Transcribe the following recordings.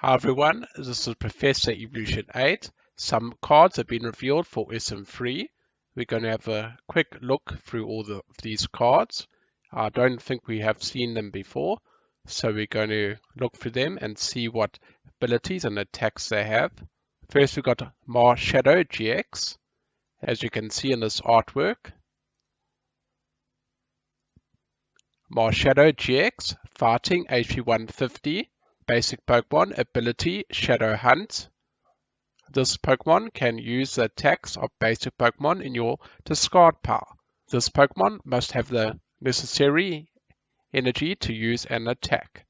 Hi everyone, this is Professor Evolution 8. Some cards have been revealed for SM3. We're going to have a quick look through all of these cards. I don't think we have seen them before, so we're going to look through them and see what abilities and attacks they have. First we've got Shadow GX, as you can see in this artwork. Shadow GX, Fighting HP 150. Basic Pokemon ability Shadow Hunt. This Pokemon can use the attacks of basic Pokemon in your discard pile. This Pokemon must have the necessary energy to use an attack.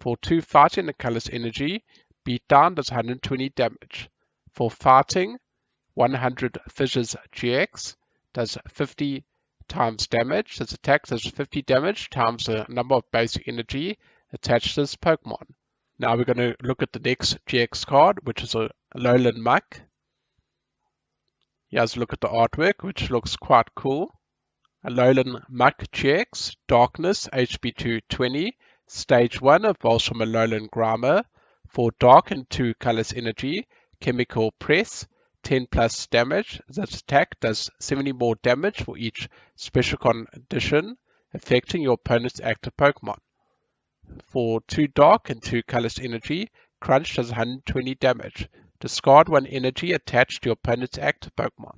For 2 fighting, the colorless energy beatdown does 120 damage. For fighting, 100 Fissures GX does 50 times damage. This attack does 50 damage times the number of basic energy attached to this Pokemon. Now we're going to look at the next GX card, which is a Alolan Muck. Here's a look at the artwork, which looks quite cool. Alolan Muck GX, Darkness, HP 220. Stage 1 evolves from Alolan Grimer. For Dark and 2 colorless energy, Chemical Press, 10 plus damage. This attack does 70 more damage for each special condition affecting your opponent's active Pokemon. For 2 dark and 2 colorless energy, Crunch does 120 damage. Discard 1 energy attached to your opponent's active Pokemon.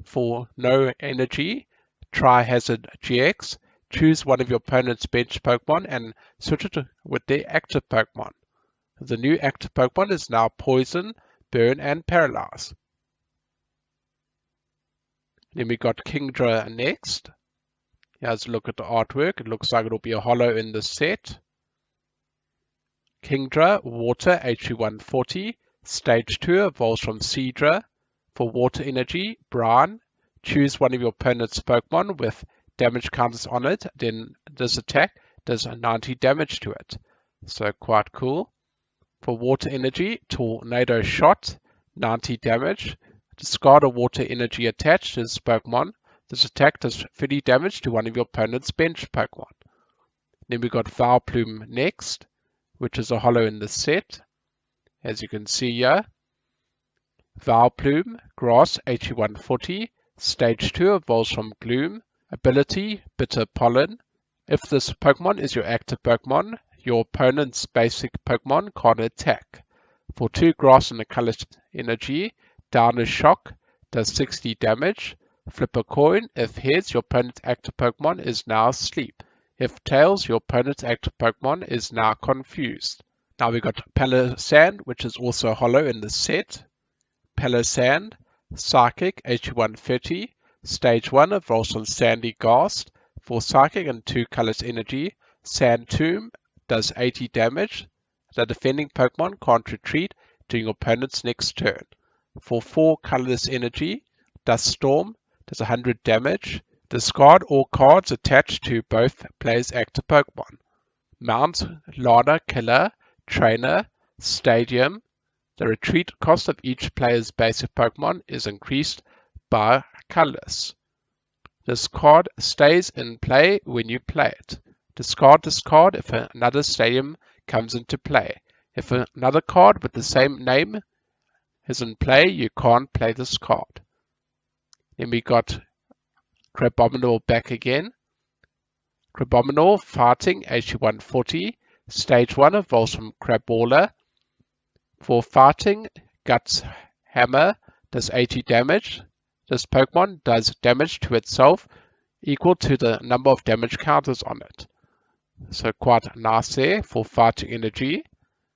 For no energy, Tri-Hazard GX, choose one of your opponent's bench Pokemon and switch it with their active Pokemon. The new active Pokemon is now Poison, Burn and Paralyze. Then we got Kingdra next. Here's a look at the artwork. It looks like it'll be a holo in the set. Kingdra, Water, HP 140. Stage 2 evolves from Seadra. For Water Energy, Brine. Choose one of your opponent's Pokemon with damage counters on it. Then this attack does 90 damage to it. So quite cool. For Water Energy, Tornado Shot, 90 damage. Discard a Water Energy attached to this Pokemon. This attack does 30 damage to one of your opponent's bench Pokemon. Then we got Vileplume next, which is a holo in the set. As you can see here, Vileplume, Grass, HP 140. Stage 2 evolves from Gloom. Ability, Bitter Pollen. If this Pokemon is your active Pokemon, your opponent's basic Pokemon can't attack. For 2 grass and a colorless energy, Downer Shock does 60 damage. Flip a coin. If heads, your opponent's active Pokemon is now asleep. If tails, your opponent's active Pokemon is now confused. Now we got Palossand, which is also holo in the set. Palossand, Psychic, HP 130. Stage 1 evolves from Sandy Ghast. For Psychic and 2 colors energy, Sand Tomb does 80 damage. The defending Pokemon can't retreat during your opponent's next turn. For 4 colorless energy, Dust Storm does 100 damage. Discard all cards attached to both players' active Pokemon. Mount, Lana Killer, Trainer, Stadium. The retreat cost of each player's basic Pokemon is increased by colorless. This card stays in play when you play it. Discard this card if another Stadium comes into play. If another card with the same name is in play, you can't play this card. Then we got Crabominal back again. Crabominal, Fighting, HP 140. Stage 1 evolves from Crabrawler. For Fighting, Guts Hammer does 80 damage. This Pokemon does damage to itself equal to the number of damage counters on it. So quite nice there for Fighting Energy.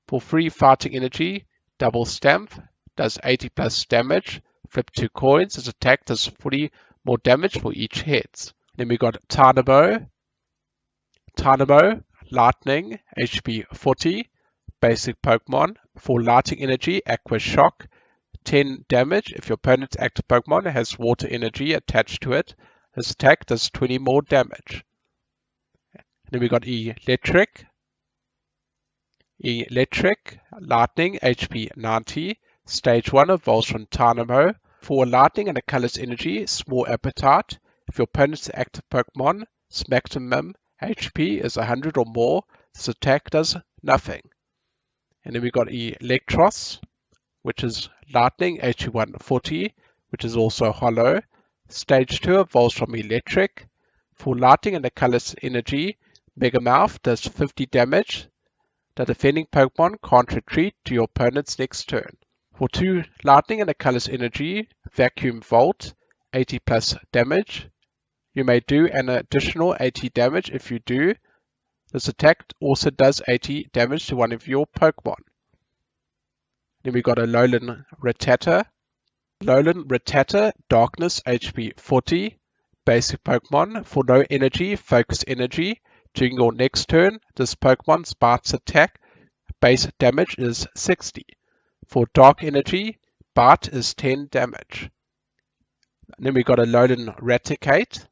For free Fighting Energy, Double Stamp does 80 plus damage. Flip 2 coins. This attack does 40 more damage for each hit. Then we got Tynamo, Lightning, HP 40. Basic Pokemon. For Lighting Energy, Aqua Shock, 10 damage. If your opponent's active Pokemon has Water Energy attached to it, this attack does 20 more damage. Then we got Electric, Lightning, HP 90. Stage 1 evolves from Tynamo. For Lightning and a colorless energy, Small Appetite. If your opponent's active Pokemon's maximum HP is 100 or more, this attack does nothing. And then we got Electros, which is Lightning HE140, which is also hollow. Stage 2 evolves from Electric. For Lightning and the colorless energy, Megamouth does 50 damage. The defending Pokemon can't retreat to your opponent's next turn. For 2 Lightning and a colorless energy, Vacuum Volt, 80 plus damage. You may do an additional 80 damage. If you do, this attack also does 80 damage to one of your Pokemon. Then we got a Alolan Rattata. Alolan Rattata, Darkness HP 40, basic Pokemon. For no energy, focus energy. During your next turn, this Pokemon's Bite's attack base damage is 60. For dark energy, Bite is 10 damage. And then we got a Alolan Raticate,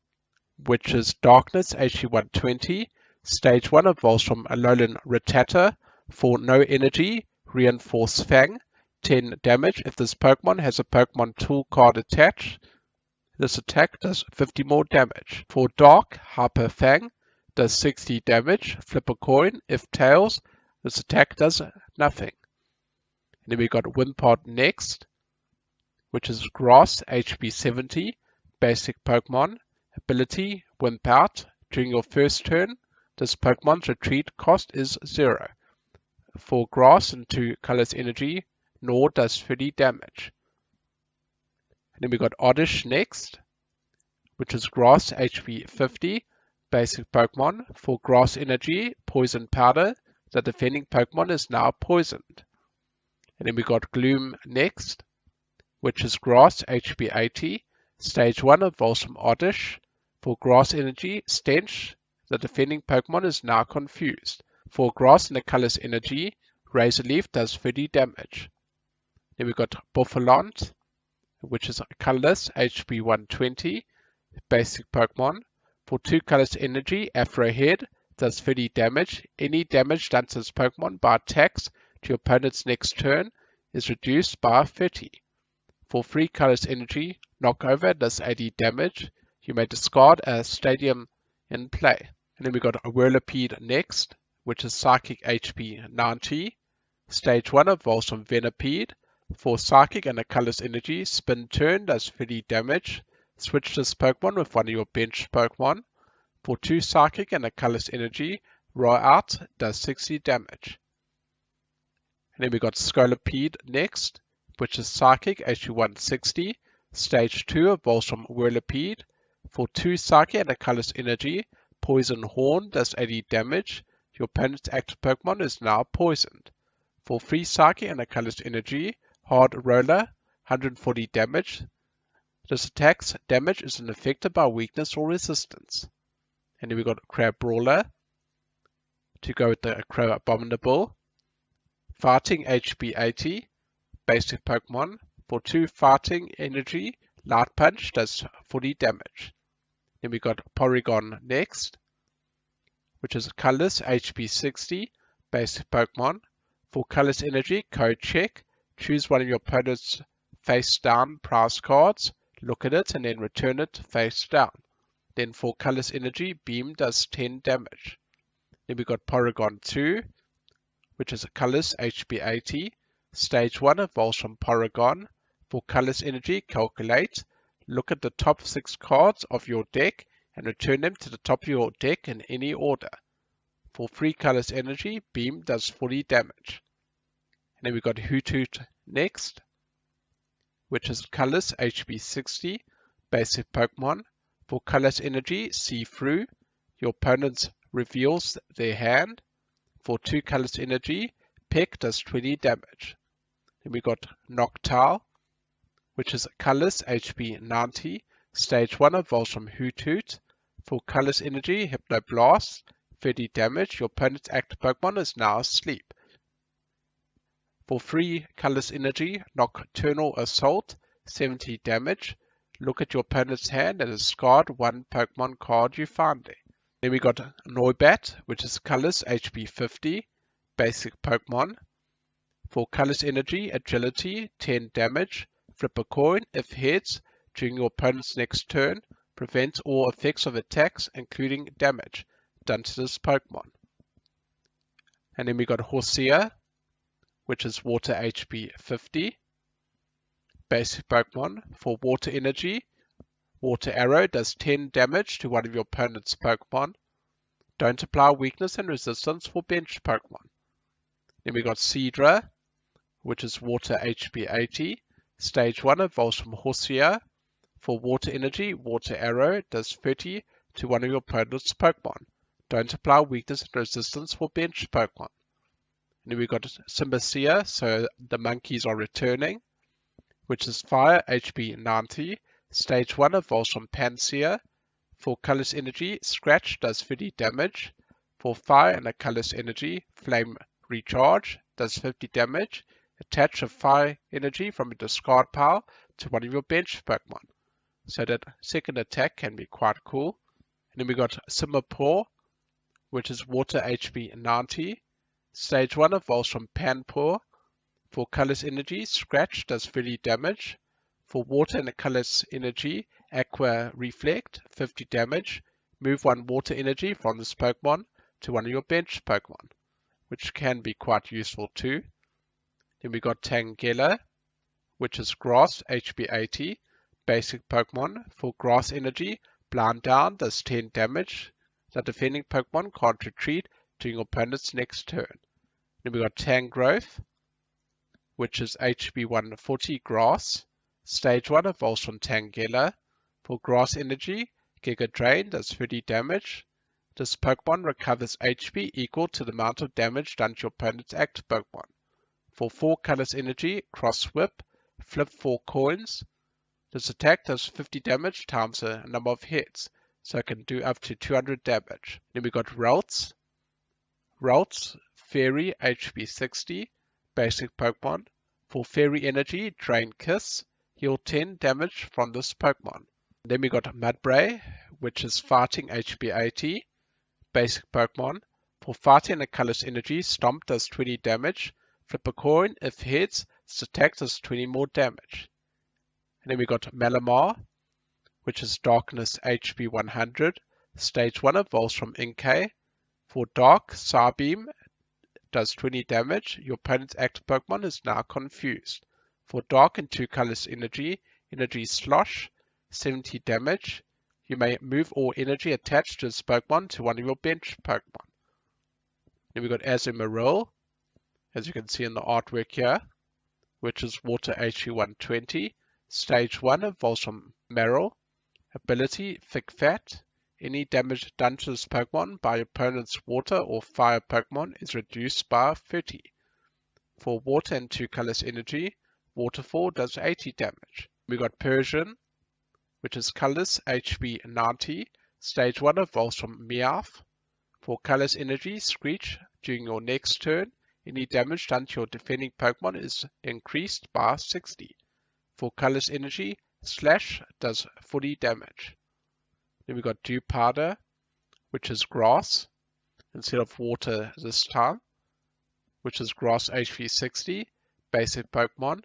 which is Darkness HP 120. Stage 1 evolves from Alolan Rattata. For no energy, Reinforce Fang, 10 damage. If this Pokemon has a Pokemon tool card attached, this attack does 50 more damage. For Dark, Hyper Fang does 60 damage. Flip a coin. If tails, this attack does nothing. And then we got Wimpod next, which is Grass HP 70, basic Pokemon. Ability, Wimp Out. During your first turn, this Pokemon's retreat cost is 0. For Grass and 2 colors energy, Gnaw does 30 damage. And then we got Oddish next, which is Grass HP 50, basic Pokemon. For Grass energy, Poison Powder. The defending Pokemon is now poisoned. And then we got Gloom next, which is Grass HP 80. Stage 1 evolves from Oddish. For Grass energy, Stench. The defending Pokemon is now confused. For Grass and the colorless energy, Razor Leaf does 30 damage. Then we got Bouffalant, which is colorless HP 120, basic Pokemon. For 2 colors energy, Afro Head does 30 damage. Any damage done to this Pokemon by attacks to your opponent's next turn is reduced by 30. For 3 colors energy, Knockover does 80 damage. You may discard a Stadium in play. And then we got a Whirlipede next, which is Psychic HP 90. Stage 1 evolves from Venipede. For Psychic and a colorless energy, Spin Turn does 30 damage. Switch this Pokemon with one of your bench Pokemon. For 2 Psychic and a colorless energy, Roar Out does 60 damage. And then we got Scolipede next, which is Psychic HP 160. Stage 2 evolves from Whirlipede. For 2 Psychic and a colorless energy, Poison Horn does 80 damage. Your opponent's active Pokemon is now poisoned. For 3 Psychic and a colorless energy, Hard Roller, 140 damage. This attack's damage is unaffected by weakness or resistance. And then we got Crab Brawler to go with the Crow Abominable. Fighting HP 80, basic Pokemon. For 2 Fighting energy, Light Punch does 40 damage. Then we got Porygon next, which is colorless HP 60, basic Pokemon. For colorless energy, Code Check. Choose one of your opponent's face down prize cards, look at it, and then return it face down. Then for colorless energy, Beam does 10 damage. Then we got Porygon 2, which is a colorless HP 80. Stage 1 evolves from Porygon. For colorless energy, Calculate. Look at the top 6 cards of your deck and return them to the top of your deck in any order. For 3 colors energy, Beam does 40 damage. And then we got Hoot Hoot next, which is colorless HP 60, basic Pokemon. For colorless energy, See Through. Your opponent reveals their hand. For 2 colors energy, Peck does 20 damage. Then we got Noctowl, which is colorless HP 90. Stage 1 evolves from Hoot Hoot. For colorless energy, Hypnoblast, 30 damage. Your opponent's active Pokemon is now asleep. For 3 colorless energy, Nocturnal Assault, 70 damage. Look at your opponent's hand and discard one Pokemon card you find there. Then we got Noibat, which is colorless HP 50, basic Pokemon. For colorless energy, Agility, 10 damage. Flip a coin. If heads, during your opponent's next turn, prevent all effects of attacks, including damage, done to this Pokemon. And then we got Horsea, which is Water HP 50. Basic Pokemon. For Water Energy, Water Arrow does 10 damage to one of your opponent's Pokemon. Don't apply weakness and resistance for bench Pokemon. Then we got Seadra, which is Water HP 80. Stage 1 evolves from Horsia. For Water Energy, Water Arrow does 30 to one of your opponent's Pokemon. Don't apply weakness and resistance for bench Pokemon. And then we got Symbacia, so the monkeys are returning, which is Fire HP 90. Stage 1 evolves from Pansear. For Colorless Energy, Scratch does 30 damage. For Fire and a Colorless Energy, Flame Recharge does 50 damage. Attach a Fire Energy from a discard pile to one of your bench Pokemon. So that second attack can be quite cool. And then we got Simipour, which is Water HP 90. Stage 1 evolves from Panpour. For Colorless Energy, Scratch does 30 damage. For Water and Colorless Energy, Aqua Reflect, 50 damage. Move one Water Energy from this Pokemon to one of your bench Pokemon, which can be quite useful too. Then we got Tangela, which is Grass HP 80. Basic Pokemon. For Grass Energy, Blind Down does 10 damage. The defending Pokemon can't retreat during your opponent's next turn. Then we got Tangrowth, which is HP 140 Grass. Stage 1 evolves from Tangela. For Grass Energy, Giga Drain does 30 damage. This Pokemon recovers HP equal to the amount of damage done to your opponent's active Pokemon. For 4 Colorless Energy, Cross Whip, flip 4 coins. This attack does 50 damage times the number of hits, so it can do up to 200 damage. Then we got Ralts. Ralts, Fairy, HP 60. Basic Pokemon. For Fairy Energy, Drain Kiss. Heal 10 damage from this Pokemon. Then we got Mudbray, which is Fighting HP 80. Basic Pokemon. For Fighting and Colorless Energy, Stomp does 20 damage. Flip a coin. If hits, this attack does 20 more damage. And then we got Malamar, which is Darkness HP 100. Stage 1 evolves from Inkay. For Dark, Psybeam does 20 damage. Your opponent's active Pokemon is now confused. For Dark and 2 Colorless Energy, Energy Slosh, 70 damage. You may move all energy attached to this Pokemon to one of your bench Pokemon. Then we got Azumarill, as you can see in the artwork here, which is Water HP 120. Stage 1 evolves from Marill. Ability, Thick Fat. Any damage done to this Pokemon by your opponent's Water or Fire Pokemon is reduced by 30. For Water and 2 Colorless Energy, Waterfall does 80 damage. We got Persian, which is Colorless HP 90. Stage 1 evolves from Meowth. For Colorless Energy, Screech. During your next turn, any damage done to your defending Pokemon is increased by 60. For Colorless Energy, Slash does 40 damage. Then we got Dew Powder, which is Grass, instead of Water this time, which is Grass HP 60. Basic Pokemon.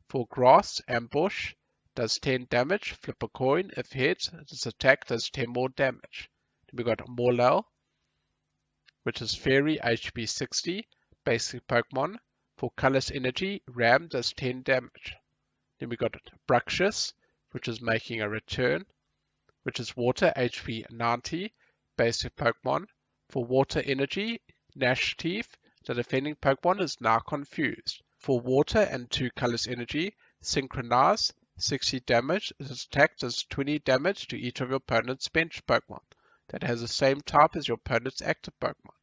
For Grass, Ambush does 10 damage. Flip a coin. If hit, this attack does 10 more damage. Then we got Morlul, which is Fairy HP 60. Basic Pokemon. For Colorless Energy, Ram does 10 damage. Then we got Bruxish, which is making a return, which is Water HP 90. Basic Pokemon. For Water Energy, Gnash Teeth. The defending Pokemon is now confused. For Water and 2 Colorless Energy, Synchronize, 60 damage. This attack does 20 damage to each of your opponent's bench Pokemon that has the same type as your opponent's active Pokemon.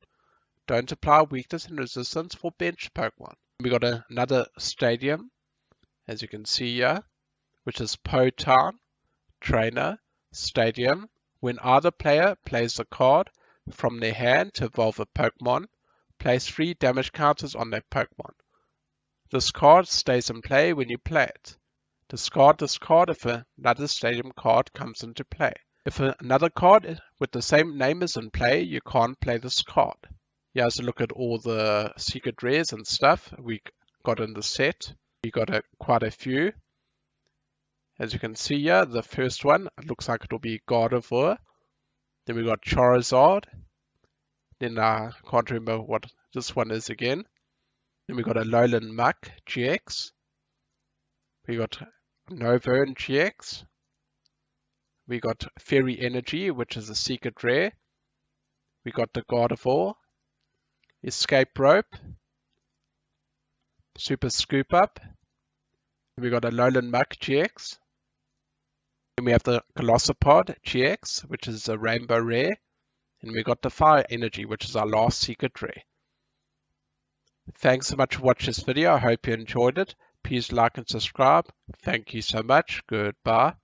Don't apply weakness and resistance for bench Pokemon. We got another stadium, as you can see here, which is Potown, Trainer, Stadium. When either player plays a card from their hand to evolve a Pokemon, place 3 damage counters on that Pokemon. This card stays in play when you play it. Discard this card if another stadium card comes into play. If another card with the same name is in play, you can't play this card. Here's a look at all the secret rares and stuff we got in the set. We got quite a few. As you can see here, the first one, it looks like it'll be Gardevoir. Then we got Charizard. Then I can't remember what this one is again. Then we got a Lowland Muck GX. We got Novern GX. We got Fairy Energy, which is a secret rare. We got the Gardevoir, Escape Rope, Super Scoop Up. We got a Lowland Muck GX. Then we have the Colossopod GX, which is a rainbow rare. And we got the Fire Energy, which is our last secret rare. Thanks so much for watching this video. I hope you enjoyed it. Please like and subscribe. Thank you so much. Goodbye.